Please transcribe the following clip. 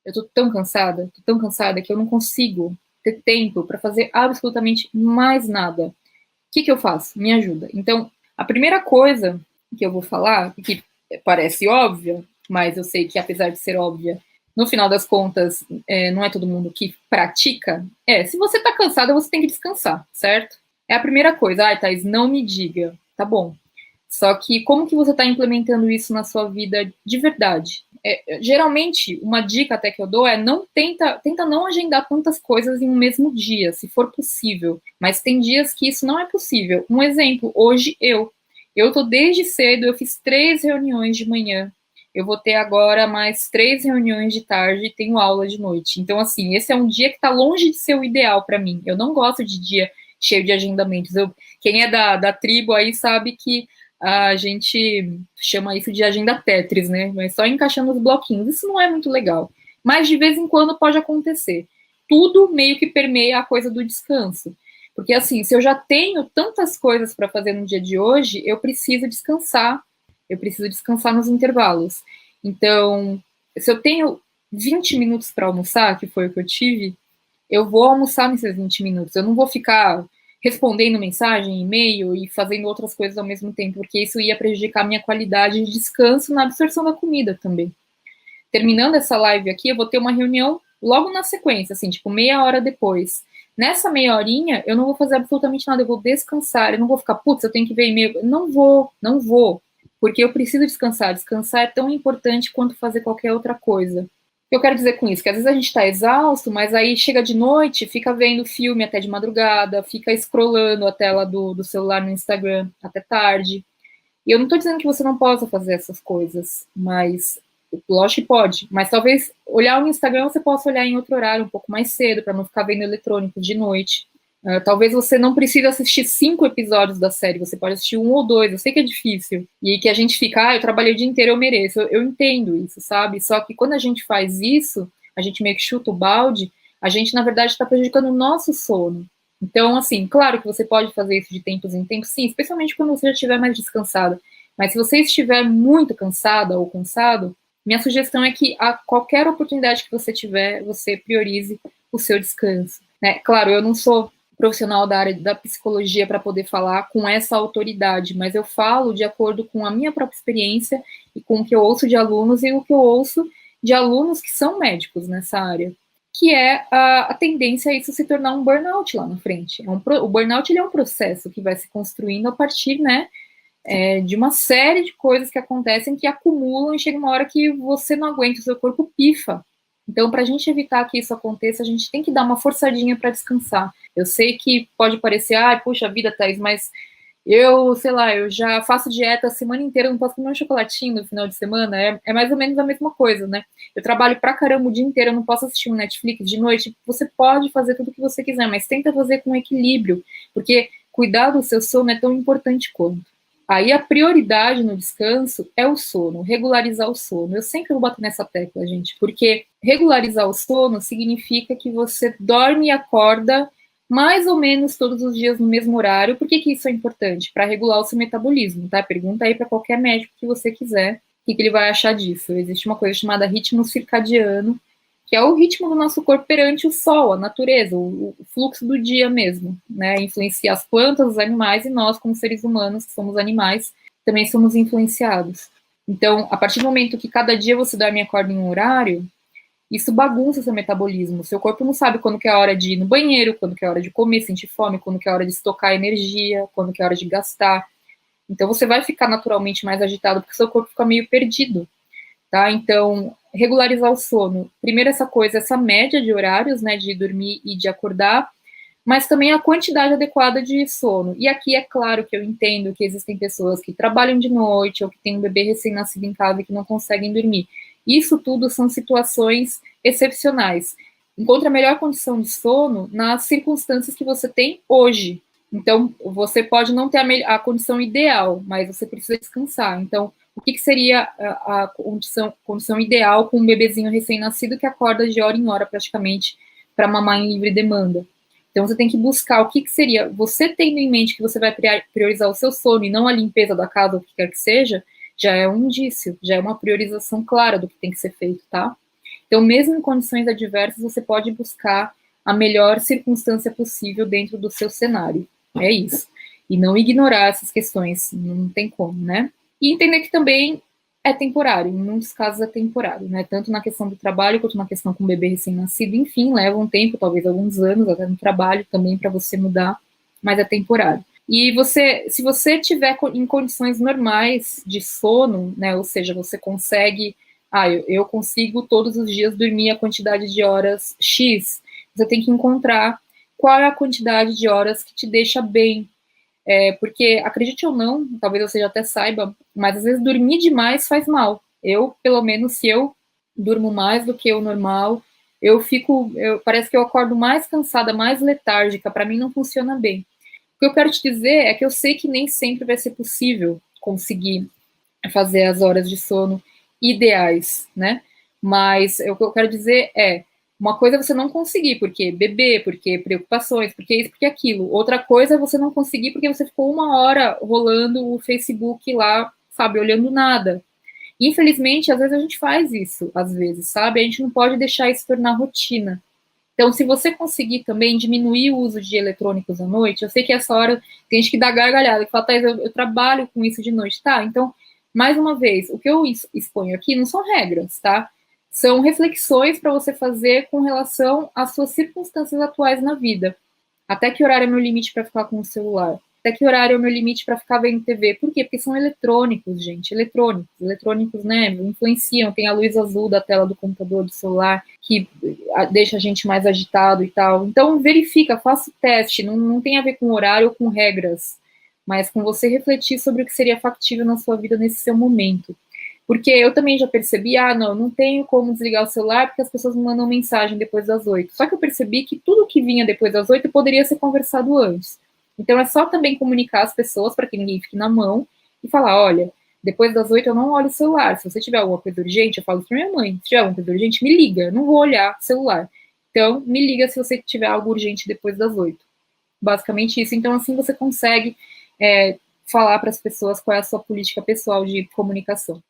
Eu tô tão cansada que eu não consigo ter tempo para fazer absolutamente mais nada. O que que eu faço? Me ajuda. Então, a primeira coisa que eu vou falar, que parece óbvia, mas eu sei que apesar de ser óbvia, no final das contas, não é todo mundo que pratica, se você tá cansada, você tem que descansar, certo? É a primeira coisa. Ai, Thaís, não me diga. Tá bom. Só que como que você está implementando isso na sua vida de verdade? Geralmente, uma dica até que eu dou é não tenta não agendar tantas coisas em um mesmo dia, se for possível. Mas tem dias que isso não é possível. Um exemplo, hoje eu tô desde cedo, eu fiz 3 reuniões de manhã. Eu vou ter agora mais 3 reuniões de tarde e tenho aula de noite. Então, assim, esse é um dia que está longe de ser o ideal para mim. Eu não gosto de dia cheio de agendamentos. Quem é da tribo aí sabe que a gente chama isso de agenda Tetris, né? Mas só encaixando os bloquinhos. Isso não é muito legal. Mas de vez em quando pode acontecer. Tudo meio que permeia a coisa do descanso. Porque assim, se eu já tenho tantas coisas para fazer no dia de hoje, eu preciso descansar. Eu preciso descansar nos intervalos. Então, se eu tenho 20 minutos para almoçar, que foi o que eu tive, eu vou almoçar nesses 20 minutos. Eu não vou ficar respondendo mensagem, e-mail e fazendo outras coisas ao mesmo tempo, porque isso ia prejudicar a minha qualidade de descanso na absorção da comida também. Terminando essa live aqui, eu vou ter uma reunião logo na sequência, assim, tipo meia hora depois. Nessa meia horinha, eu não vou fazer absolutamente nada, eu vou descansar, eu não vou ficar, putz, eu tenho que ver e-mail. Não vou, porque eu preciso descansar. Descansar é tão importante quanto fazer qualquer outra coisa. O que eu quero dizer com isso? Que às vezes a gente está exausto, mas aí chega de noite, fica vendo filme até de madrugada, fica scrollando a tela do celular no Instagram até tarde. E eu não estou dizendo que você não possa fazer essas coisas, mas lógico que pode. Mas talvez olhar o Instagram você possa olhar em outro horário, um pouco mais cedo, para não ficar vendo eletrônico de noite. Talvez você não precise assistir 5 episódios da série, você pode assistir um ou dois, eu sei que é difícil. E que a gente fica, eu trabalhei o dia inteiro, eu mereço. Eu entendo isso, sabe? Só que quando a gente faz isso, a gente meio que chuta o balde, a gente, na verdade, está prejudicando o nosso sono. Então, assim, claro que você pode fazer isso de tempos em tempos, sim, especialmente quando você já estiver mais descansada. Mas se você estiver muito cansada ou cansado, minha sugestão é que a qualquer oportunidade que você tiver, você priorize o seu descanso. Né? Claro, eu não sou profissional da área da psicologia para poder falar com essa autoridade, mas eu falo de acordo com a minha própria experiência e com o que eu ouço de alunos e o que eu ouço de alunos que são médicos nessa área, que é a tendência a isso se tornar um burnout lá na frente. O burnout ele é um processo que vai se construindo a partir, né, de uma série de coisas que acontecem que acumulam e chega uma hora que você não aguenta, o seu corpo pifa. Então, para a gente evitar que isso aconteça, a gente tem que dar uma forçadinha para descansar. Eu sei que pode parecer, puxa vida, Thaís, mas sei lá, eu já faço dieta a semana inteira, não posso comer um chocolatinho no final de semana, é mais ou menos a mesma coisa, né? Eu trabalho pra caramba o dia inteiro, eu não posso assistir um Netflix de noite, você pode fazer tudo o que você quiser, mas tenta fazer com equilíbrio, porque cuidar do seu sono é tão importante quanto. Aí a prioridade no descanso é o sono, regularizar o sono. Eu sempre vou bater nessa tecla, gente, porque regularizar o sono significa que você dorme e acorda mais ou menos todos os dias no mesmo horário. Por que isso é importante? Para regular o seu metabolismo, tá? Pergunta aí para qualquer médico que você quiser o que ele vai achar disso. Existe uma coisa chamada ritmo circadiano, que é o ritmo do nosso corpo perante o sol, a natureza, o fluxo do dia mesmo, né? Influencia as plantas, os animais e nós, como seres humanos, que somos animais, também somos influenciados. Então, a partir do momento que cada dia você dorme e acorda em um horário, isso bagunça seu metabolismo. Seu corpo não sabe quando que é a hora de ir no banheiro, quando que é a hora de comer, sentir fome, quando que é a hora de estocar energia, quando que é a hora de gastar. Então, você vai ficar naturalmente mais agitado, porque seu corpo fica meio perdido. Tá? Então, regularizar o sono. Primeiro essa coisa, essa média de horários, né, de dormir e de acordar, mas também a quantidade adequada de sono. E aqui é claro que eu entendo que existem pessoas que trabalham de noite ou que têm um bebê recém-nascido em casa e que não conseguem dormir. Isso tudo são situações excepcionais. Encontre a melhor condição de sono nas circunstâncias que você tem hoje. Então, você pode não ter a condição ideal, mas você precisa descansar. Então, o que seria a condição ideal com um bebezinho recém-nascido que acorda de hora em hora praticamente para mamar em livre demanda? Então você tem que buscar o que seria, você tendo em mente que você vai priorizar o seu sono e não a limpeza da casa, o que quer que seja, já é um indício, já é uma priorização clara do que tem que ser feito, tá? Então, mesmo em condições adversas, você pode buscar a melhor circunstância possível dentro do seu cenário. É isso. E não ignorar essas questões, não tem como, né? E entender que também é temporário, em muitos casos é temporário, né? Tanto na questão do trabalho quanto na questão com o bebê recém-nascido, enfim, leva um tempo, talvez alguns anos, até no trabalho também para você mudar, mas é temporário. E você, se você tiver em condições normais de sono, né? Ou seja, você consegue, eu consigo todos os dias dormir a quantidade de horas X, você tem que encontrar qual é a quantidade de horas que te deixa bem, porque, acredite ou não, talvez você já até saiba, mas às vezes dormir demais faz mal. Eu, pelo menos, se eu durmo mais do que o normal, parece que eu acordo mais cansada, mais letárgica, para mim não funciona bem. O que eu quero te dizer é que eu sei que nem sempre vai ser possível conseguir fazer as horas de sono ideais, né? Mas o que eu quero dizer é, uma coisa é você não conseguir, porque bebê, porque preocupações, porque isso, porque aquilo. Outra coisa é você não conseguir porque você ficou 1 hora rolando o Facebook lá, sabe, olhando nada. Infelizmente, às vezes a gente faz isso, às vezes, sabe? A gente não pode deixar isso tornar rotina. Então, se você conseguir também diminuir o uso de eletrônicos à noite, eu sei que essa hora tem gente que dá gargalhada, que fala, Thais, eu trabalho com isso de noite, tá? Então, mais uma vez, o que eu exponho aqui não são regras, tá? São reflexões para você fazer com relação às suas circunstâncias atuais na vida. Até que horário é meu limite para ficar com o celular? Até que horário é o meu limite para ficar vendo TV? Por quê? Porque são eletrônicos, gente. Eletrônicos, né? Influenciam. Tem a luz azul da tela do computador, do celular, que deixa a gente mais agitado e tal. Então, verifica, faça o teste. Não tem a ver com horário ou com regras, mas com você refletir sobre o que seria factível na sua vida nesse seu momento. Porque eu também já percebi, não tenho como desligar o celular porque as pessoas me mandam mensagem depois das 8. Só que eu percebi que tudo que vinha depois das 8 poderia ser conversado antes. Então é só também comunicar às pessoas para que ninguém fique na mão e falar, olha, depois das 8 eu não olho o celular. Se você tiver alguma coisa urgente, eu falo para minha mãe. Se tiver alguma coisa urgente, me liga. Eu não vou olhar o celular. Então, me liga se você tiver algo urgente depois das 8. Basicamente isso. Então, assim você consegue falar para as pessoas qual é a sua política pessoal de comunicação.